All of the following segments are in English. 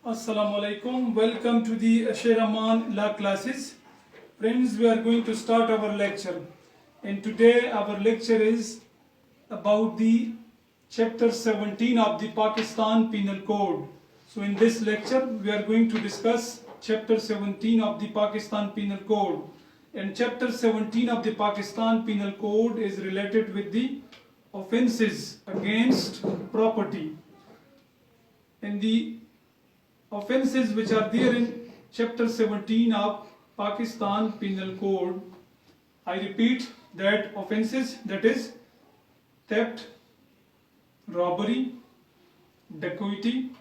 Assalamu alaikum. Welcome to the Asheraman Law classes. Friends, we are going to start our lecture. And today our lecture is about the chapter 17 of the Pakistan Penal Code. So in this lecture we are going to discuss chapter 17 of the Pakistan Penal Code. And chapter 17 of the Pakistan Penal Code is related with the offences against property. And the offences which are there in chapter 17 of Pakistan Penal Code, I repeat that offences, that is theft, robbery, dacoity,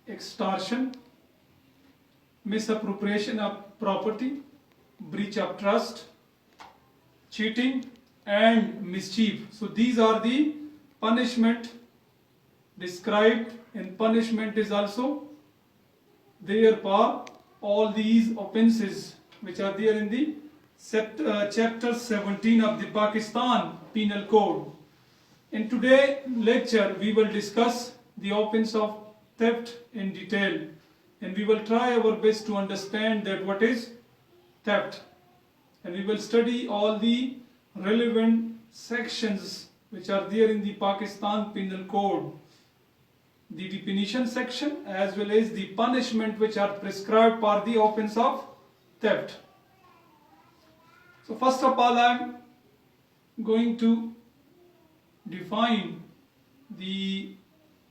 extortion, misappropriation of property, breach of trust, cheating and mischief. So these are the punishment described, and punishment is also there for all these offences which are there in the chapter 17 of the Pakistan Penal Code. In today's lecture we will discuss the offence of theft in detail, and we will try our best to understand that what is theft, and we will study all the relevant sections which are there in the Pakistan Penal Code, the definition section as well as the punishment which are prescribed for the offense of theft. So first of all I am going to define the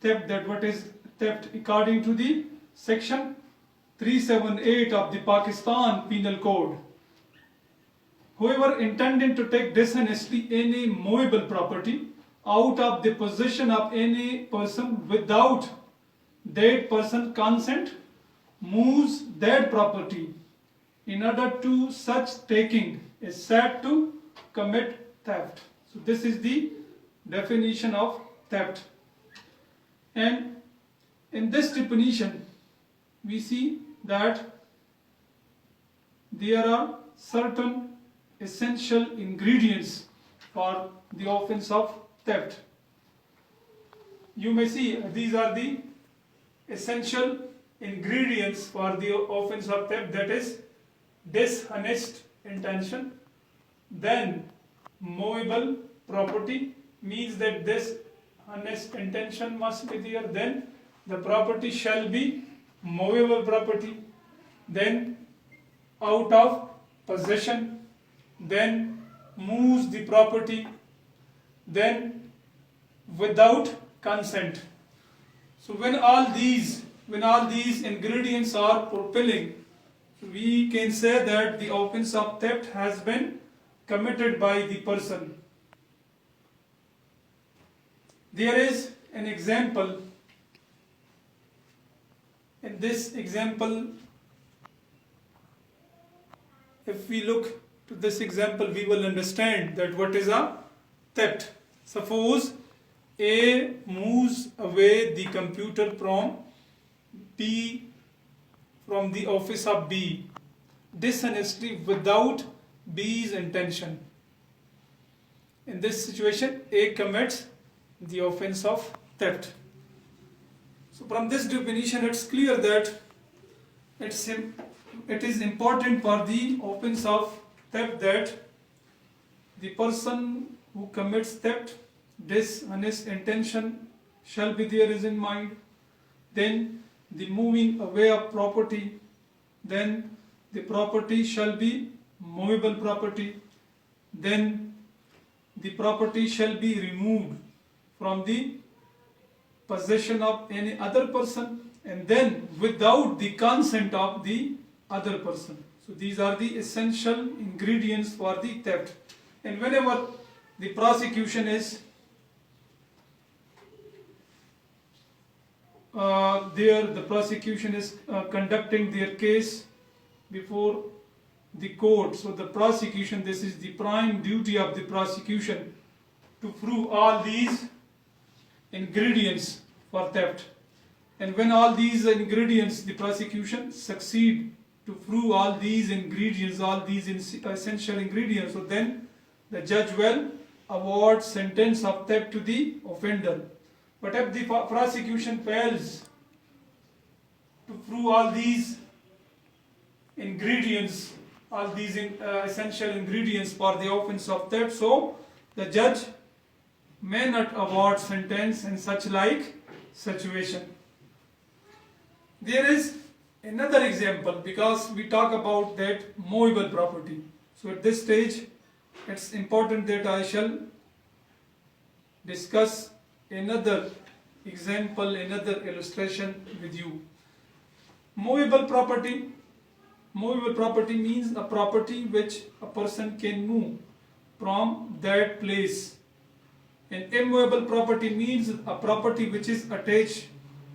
theft, that what is theft according to the section 378 of the Pakistan Penal Code. Whoever intending to take dishonestly any movable property out of the possession of any person without that person's consent moves that property in order to such taking is said to commit theft. So this is the definition of theft. And in this definition we see that there are certain essential ingredients for the offense of theft. You may see these are the essential ingredients for the offense of theft, that is dishonest intention, then movable property, means that this honest intention must be there, then the property shall be movable property, then out of possession, then moves the property, then without consent. So when all these ingredients are fulfilling, we can say that the offense of theft has been committed by the person. There is an example. In this example, if we look to this example, we will understand that what is a theft. Suppose A moves away the computer from the office of B dishonestly without B's intention. In this situation, A commits the offense of theft. So from this definition it's clear that it is important for the offense of theft that the person who commits theft, dishonest intention shall be there is in mind, then the moving away of property, then the property shall be movable property, then the property shall be removed from the possession of any other person, and then without the consent of the other person. So these are the essential ingredients for the theft. And whenever the prosecution is the prosecution is conducting their case before the court. So the prosecution, this is the prime duty of the prosecution to prove all these ingredients for theft. And when all these ingredients, the prosecution succeed to prove all these ingredients, all these essential ingredients, so then the judge will award sentence of theft to the offender. But if the prosecution fails to through all these ingredients, all these essential ingredients for the offense of theft, so the judge may not award sentence in such like situation. There is another example, because we talk about that movable property. So at this stage, it's important that I shall discuss another example, another illustration with you. Movable property. Movable property means a property which a person can move from that place. And immovable property means a property which is attached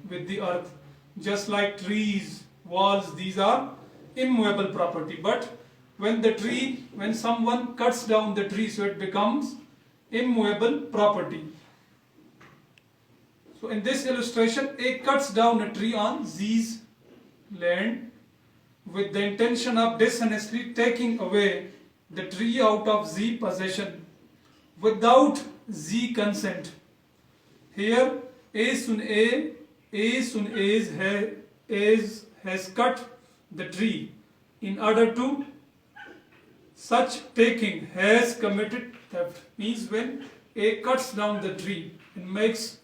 with the earth, just like trees, walls. These are immovable property. But when someone cuts down the tree, so it becomes immovable property. So in this illustration, A cuts down a tree on Z's land with the intention of dishonestly taking away the tree out of Z possession without Z consent. Here A soon as has cut the tree. In order to such taking has committed theft. Means when A cuts down the tree and makes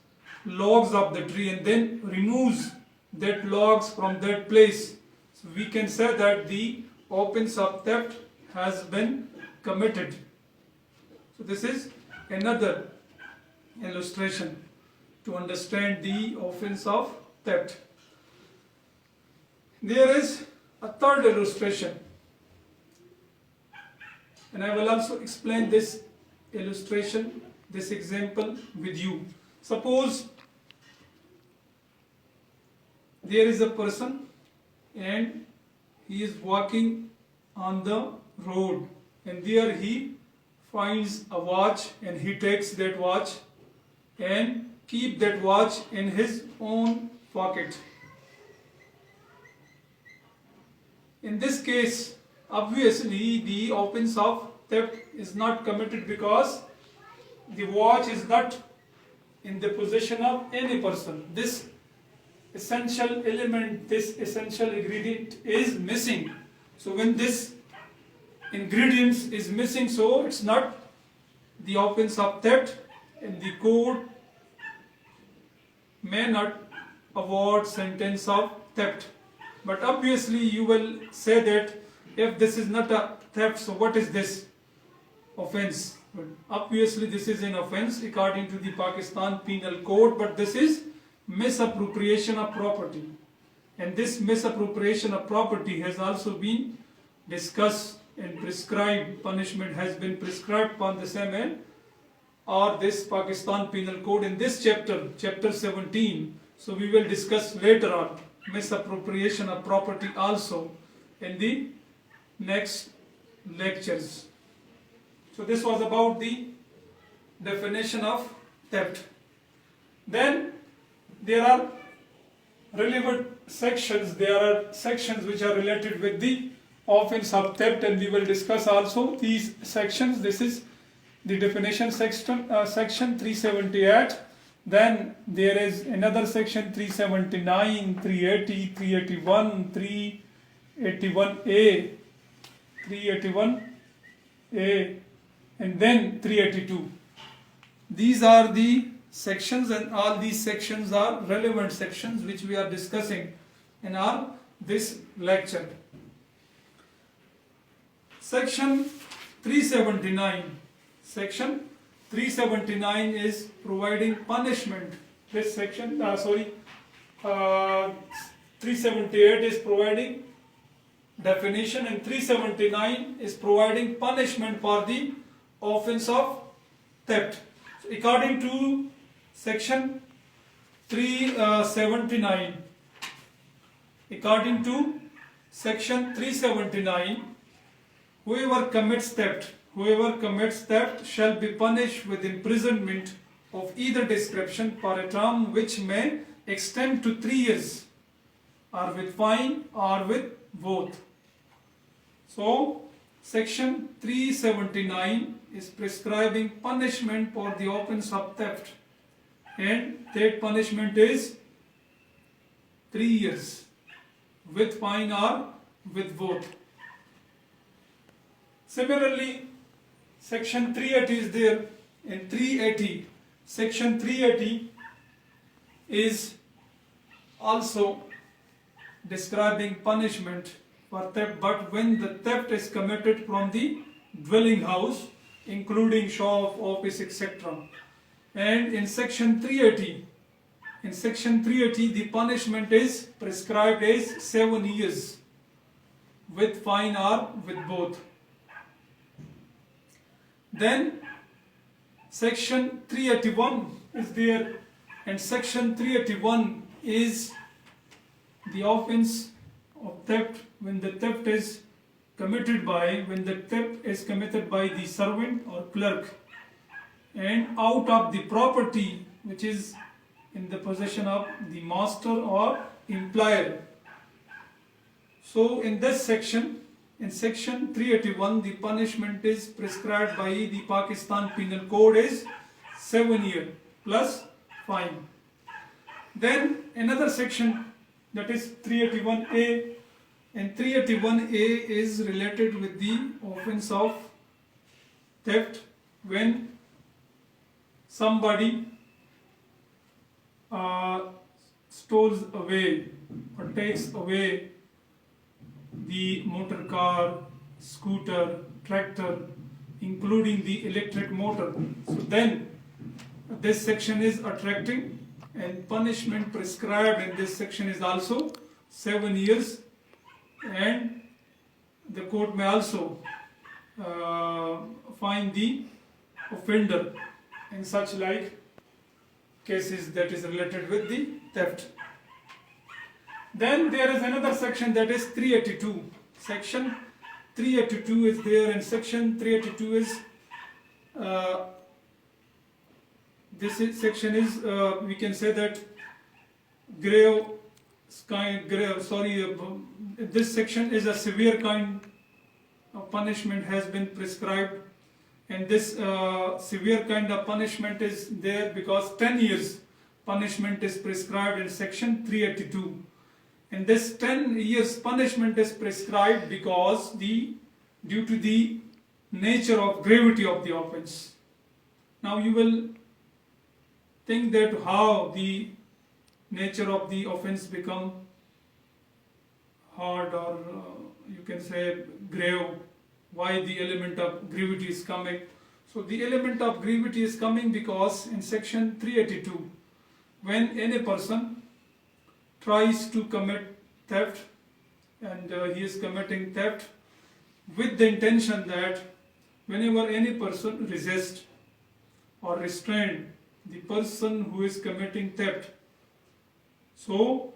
logs of the tree and then removes that logs from that place, so we can say that the offense of theft has been committed. So this is another illustration to understand the offense of theft. There is a third illustration, and I will also explain this illustration, this example with you. Suppose there is a person and he is walking on the road, and there he finds a watch and he takes that watch and keep that watch in his own pocket. In this case, obviously the offense of theft is not committed, because the watch is not in the possession of any person. This essential element, this essential ingredient is missing. So when this ingredient is missing, so it's not the offense of theft, and the court may not award sentence of theft. But obviously you will say that if this is not a theft, so what is this offense? But obviously this is an offense according to the Pakistan Penal Code, but this is misappropriation of property. And this misappropriation of property has also been discussed and prescribed. Punishment has been prescribed upon the same end, or this Pakistan Penal Code in this chapter, chapter 17. So we will discuss later on misappropriation of property also in the next lectures. So this was about the definition of theft. Then there are relevant sections. There are sections which are related with the offense of theft, and we will discuss also these sections. This is the definition section, section 378. Then there is another section 379, 380, 381, 381A, 381A, and then 382. These are the sections, and all these sections are relevant sections which we are discussing in our this lecture. Section 379. Section 379 is providing punishment. This section, 378 is providing definition, and 379 is providing punishment for the offense of theft. So according to section 379, according to section 379, whoever commits theft shall be punished with imprisonment of either description for a term which may extend to 3 years, or with fine, or with both. So section 379 is prescribing punishment for the offense of theft, and that punishment is 3 years. with fine or with both. Similarly, section 380 is there. In 380, section 380 is also describing punishment for theft, but when the theft is committed from the dwelling house, including shop, office, etc. And in section 380, the punishment is prescribed as 7 years with fine or with both. Then section 381 is there, and section 381 is the offense of theft when the theft is committed by the servant or clerk and out of the property which is in the possession of the master or employer. So in this section, in section 381, the punishment is prescribed by the Pakistan Penal Code is 7 years plus fine. Then another section, that is 381A, and 381A is related with the offense of theft when somebody stoles away or takes away the motor car, scooter, tractor, including the electric motor. So then this section is attracting, and punishment prescribed in this section is also 7 years, and the court may also fine the offender in such like cases that is related with the theft. Then there is another section, that is 382. Section 382 is there, and section 382 is section is we can say that this section is a severe kind of punishment has been prescribed, and this severe kind of punishment is there because 10 years punishment is prescribed in section 382. And this 10 years punishment is prescribed because due to the nature of gravity of the offense. Now you will think that how the nature of the offense become hard, or you can say grave, why the element of gravity is coming. So the element of gravity is coming because in section 382, when any person tries to commit theft, and he is committing theft with the intention that whenever any person resists or restrain the person who is committing theft, so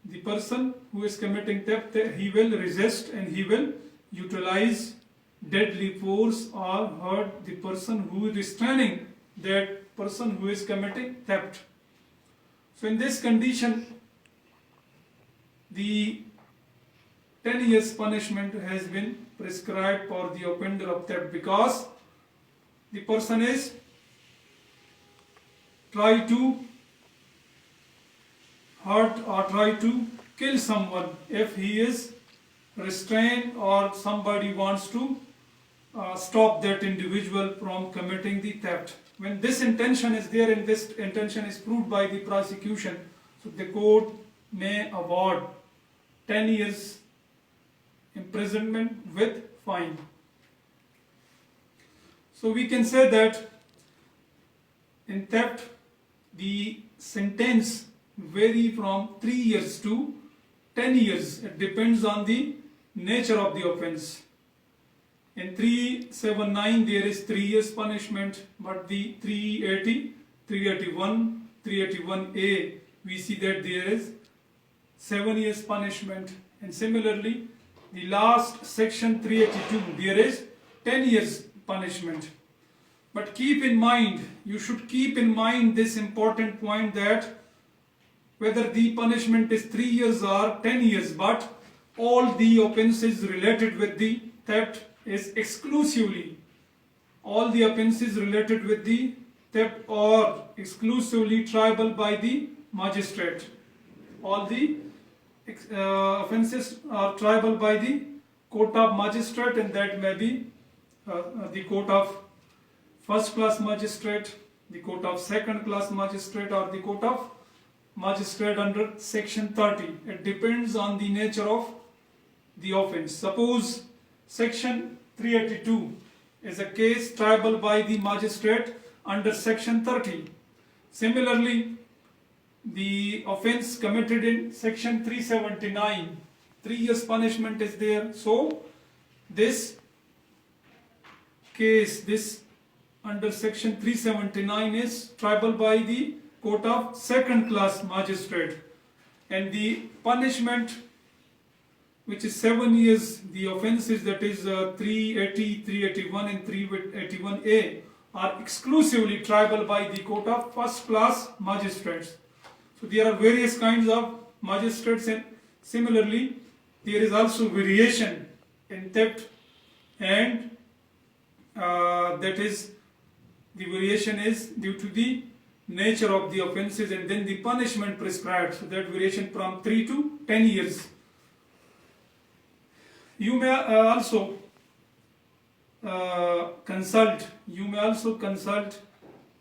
the person who is committing theft, he will resist and he will utilize deadly force or hurt the person who is restraining that person who is committing theft. So in this condition, the 10 years punishment has been prescribed for the offender of theft because the person is try to hurt or try to kill someone if he is restrained or somebody wants to stop that individual from committing the theft. When this intention is there and this intention is proved by the prosecution, so the court may award 10 years imprisonment with fine. So we can say that in theft the sentence vary from 3 years to 10 years. It depends on the nature of the offense. In 379 there is 3 years punishment, but the 380, 381, 381A we see that there is 7 years punishment, and similarly the last section 382 there is 10 years punishment. But keep in mind, you should keep in mind this important point that whether the punishment is 3 years or 10 years, but all the offenses related with the theft is exclusively, all the offenses related with the theft are exclusively triable by the magistrate. All the offences are triable by the court of magistrate, and that may be the court of first class magistrate, the court of second class magistrate, or the court of magistrate under section 30. It depends on the nature of the offence. Suppose section 382 is a case triable by the magistrate under section 30. Similarly, the offence committed in section 379, 3 years punishment is there. So this case, this under section 379 is triable by the court of second class magistrate, and the punishment, which is 7 years, the offences, that is 380, 381 and 381A, are exclusively triable by the court of first class magistrates. So there are various kinds of magistrates, and similarly there is also variation in theft, and that is, the variation is due to the nature of the offences and then the punishment prescribed. So that variation from 3 to 10 years. You may also consult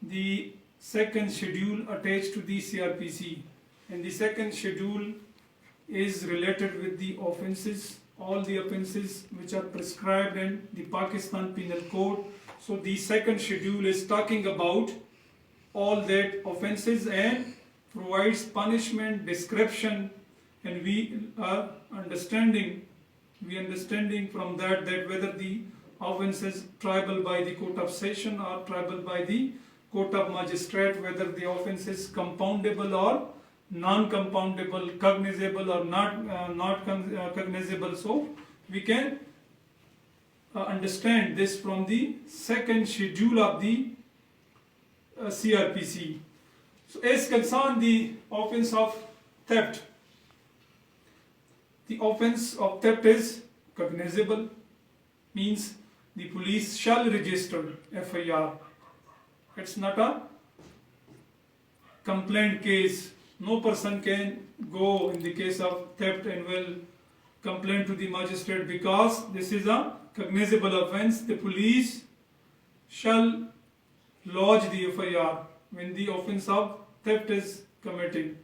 the second schedule attached to the CRPC, and the second schedule is related with the offences, all the offences which are prescribed in the Pakistan Penal Code. So the second schedule is talking about all that offences and provides punishment description, and we are understanding from that whether the offence is triable by the court of session or triable by the court of magistrate, whether the offence is compoundable or non-compoundable, cognizable or not cognizable. So we can understand this from the second schedule of the CRPC. So as concerned the offence of theft, the offence of theft is cognizable, means the police shall register FIR. It's not a complaint case. No person can go in the case of theft and will complain to the magistrate, because this is a cognizable offence. The police shall lodge the FIR when the offence of theft is committed.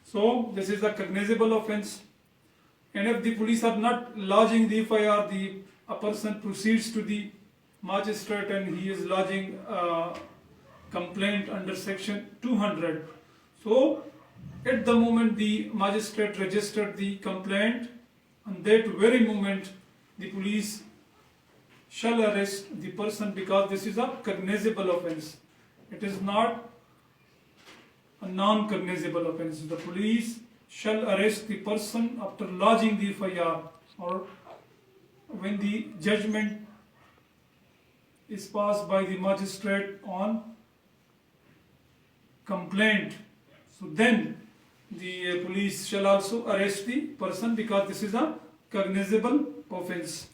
So this is a cognizable offence, and if the police are not lodging the FIR, a person proceeds to the magistrate and he is lodging a complaint under section 200. So at the moment the magistrate registered the complaint, on that very moment the police shall arrest the person, because this is a cognizable offence. It is not a non-cognizable offence. The police shall arrest the person after lodging the FIR, or when the judgment is passed by the magistrate on complaint. So then the police shall also arrest the person, because this is a cognizable offence.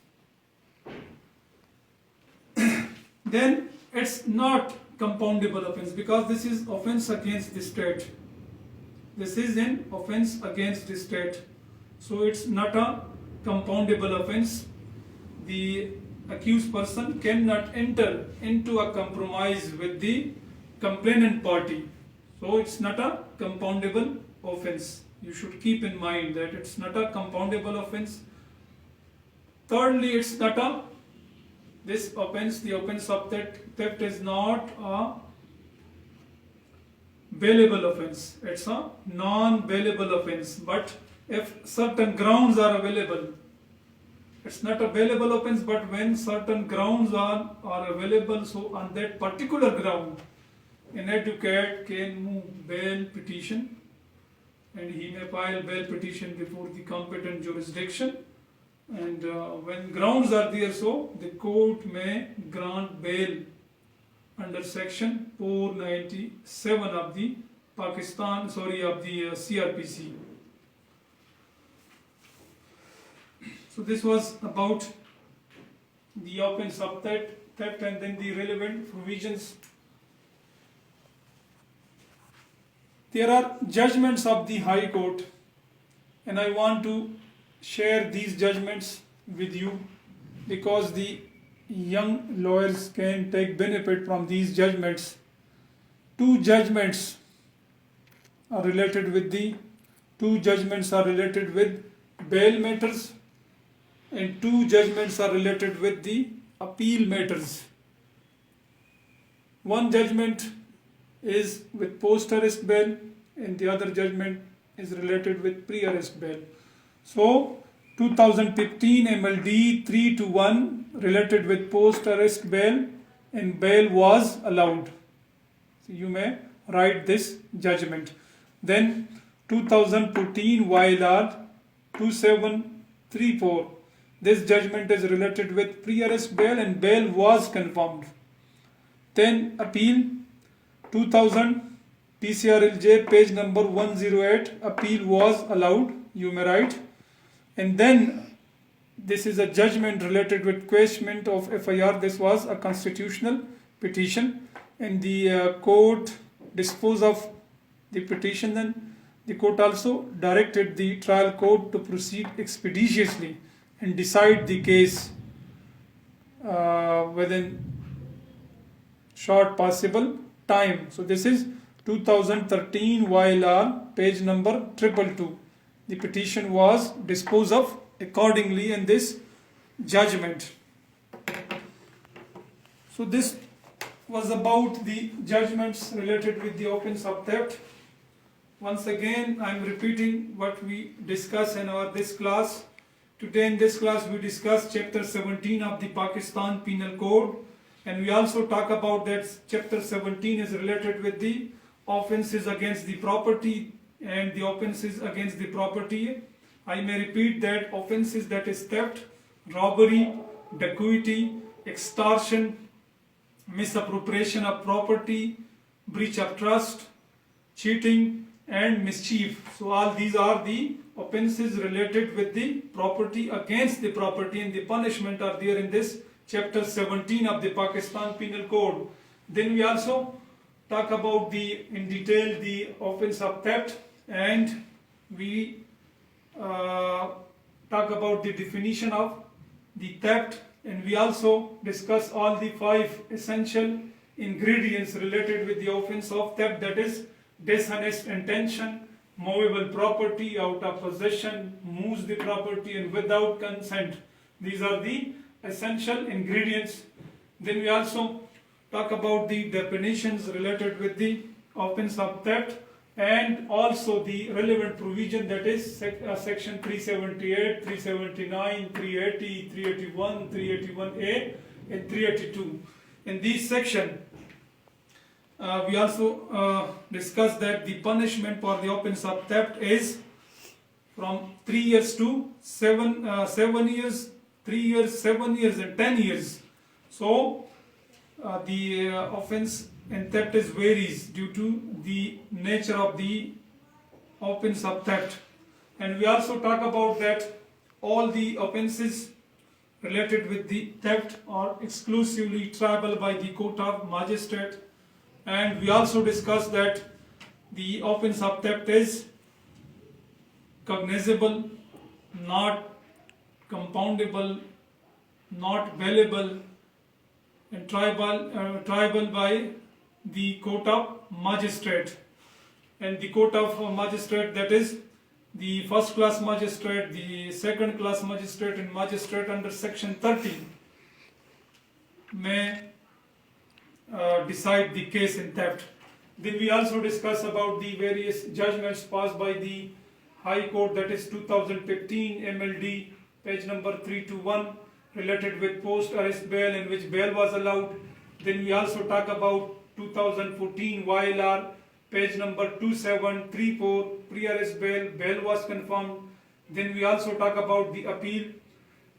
Then it's not compoundable offence, because this is offence against the state. This is an offence against the state. So it's not a compoundable offence. The accused person cannot enter into a compromise with the complainant party. So it's not a compoundable offence. You should keep in mind that it's not a compoundable offence. Thirdly, it's not a, this offence, the offence of theft is not a bailable offence. It's a non-bailable offence. But if certain grounds are available, it's not a bailable offence, but when certain grounds are available, so on that particular ground, an advocate can move bail petition, and he may file bail petition before the competent jurisdiction. And when grounds are there, so the court may grant bail under section 497 of the CRPC. So this was about the offence of theft and then the relevant provisions. There are judgments of the High Court and I want to share these judgments with you because the young lawyers can take benefit from these judgments. Two judgments are related with bail matters, and two judgments are related with the appeal matters. One judgment is with post-arrest bail and the other judgment is related with pre-arrest bail. So 2015 MLD 3-1 related with post-arrest bail and bail was allowed. So you may write this judgment. Then 2014 YLR 2734. This judgment is related with pre-arrest bail and bail was confirmed. Then appeal 2000 PCRLJ page number 108, appeal was allowed, you may write. And then this is a judgment related with quashment of FIR. This was a constitutional petition and the court disposed of the petition. Then the court also directed the trial court to proceed expeditiously and decide the case within short possible time. So this is 2013 YLR page number 222. The petition was disposed of accordingly in this judgment. So this was about the judgments related with the offense of theft. Once again, I am repeating what we discussed in this class. Today in this class we discussed chapter 17 of the Pakistan Penal Code, and we also talk about that chapter 17 is related with the offenses against the property and the offenses against the property. I may repeat that offenses, that is theft, robbery, dacoity, extortion, misappropriation of property, breach of trust, cheating and mischief. So all these are the offenses related with the property, against the property, and the punishment are there in this chapter 17 of the Pakistan Penal Code. Then we also talk about in detail the offense of theft, and we talk about the definition of the theft, and we also discuss all the 5 essential ingredients related with the offense of theft, that is dishonest intention, movable property, out of possession, moves the property, and without consent. These are the essential ingredients. Then we also talk about the definitions related with the offense of theft, and also the relevant provision, that is section 378, 379, 380, 381, 381A and 382. In this section we also discuss that the punishment for the offense of theft is from 3 years to 7 years, 3 years, 7 years and 10 years. So the offense in theft varies due to the nature of the offense of theft. And we also talk about that all the offenses related with the theft are exclusively triable by the court of magistrate. And we also discuss that the offense of theft is cognizable, not compoundable, not bailable, and triable by the court of magistrate. And the court of magistrate, that is the first class magistrate, the second class magistrate, and magistrate under section 13 may decide the case in theft. Then we also discuss about the various judgments passed by the High Court, that is 2015 MLD page number 321 related with post arrest bail, in which bail was allowed. Then we also talk about 2014 YLR page number 2734 pre-arrest bail, bail was confirmed. Then we also talk about the appeal,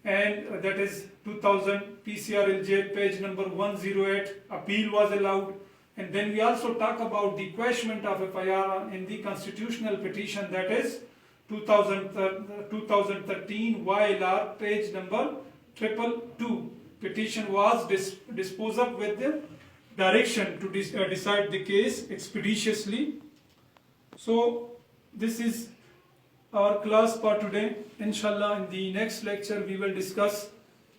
and that is 2000 PCRLJ page number 108, appeal was allowed. And then we also talk about the quashment of FIR in the constitutional petition, that is 2013 YLR page number 222. Petition was disposed of with the direction to decide the case expeditiously. So this is our class for today. Inshallah, in the next lecture we will discuss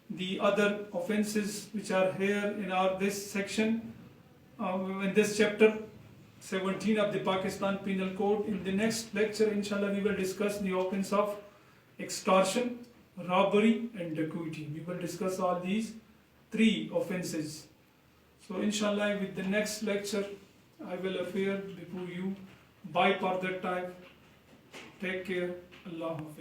the other offenses which are here in this section, in this chapter 17 of the Pakistan Penal Code. In the next lecture, inshallah, we will discuss the offense of extortion, robbery and dacoity. We will discuss all these three offenses. So inshallah, with the next lecture I will appear before you. Bye for that time. Take care. Allah Hafiz.